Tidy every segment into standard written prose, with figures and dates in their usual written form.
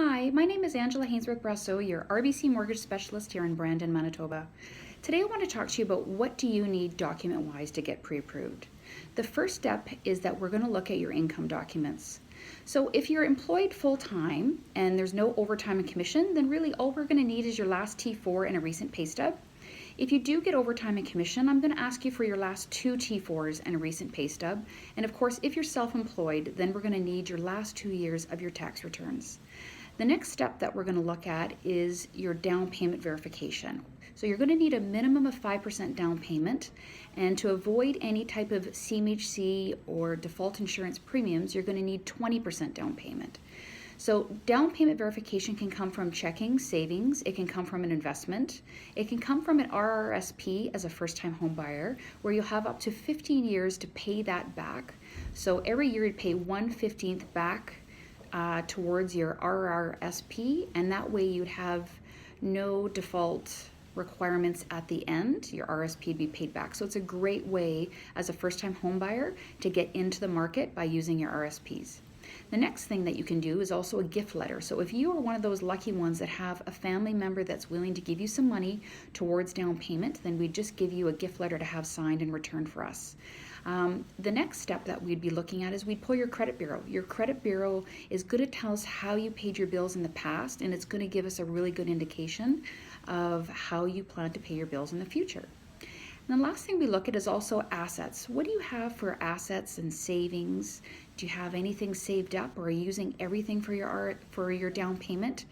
Hi, my name is Angela Hainsworth RBC, your RBC Mortgage Specialist here in Brandon, Manitoba. Today I want to talk to you about what do you need document-wise to get pre-approved. The first step is that we're going to look at your income documents. So if you're employed full-time and there's no overtime and commission, then really all we're going to need is your last T4 and a recent pay stub. If you do get overtime and commission, I'm going to ask you for your last 2 T4s and a recent pay stub. And of course, if you're self-employed, then we're going to need your last 2 years of your tax returns. The next step that we're going to look at is your down payment verification. So you're going to need a minimum of 5% down payment, and to avoid any type of CMHC or default insurance premiums, you're going to need 20% down payment. So down payment verification can come from checking, savings, it can come from an investment, it can come from an RRSP as a first-time home buyer, where you'll have up to 15 years to pay that back. So every year you'd pay 1/15 back towards your RRSP, and that way you'd have no default requirements at the end. Your RSP would be paid back. So it's a great way as a first-time home buyer to get into the market by using your RSPs. The next thing that you can do is also a gift letter. So if you are one of those lucky ones that have a family member that's willing to give you some money towards down payment, then we just give you a gift letter to have signed in return for us. The next step that we'd be looking at is we'd pull your credit bureau. Your credit bureau is going to tell us how you paid your bills in the past, and it's going to give us a really good indication of how you plan to pay your bills in the future. And the last thing we look at is also assets. What do you have for assets and savings? Do you have anything saved up, or are you using everything for your down payment?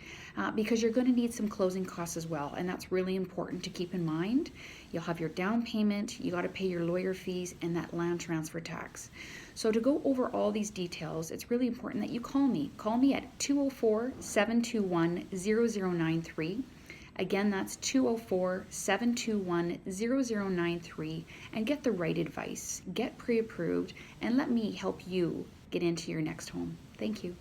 Because you're going to need some closing costs as well, and that's really important to keep in mind. You'll have your down payment, you got to pay your lawyer fees, and that land transfer tax. So to go over all these details, it's really important that you call me. Call me at 204-721-0093. Again, that's 204-721-0093, and get the right advice, get pre-approved, and let me help you get into your next home. Thank you.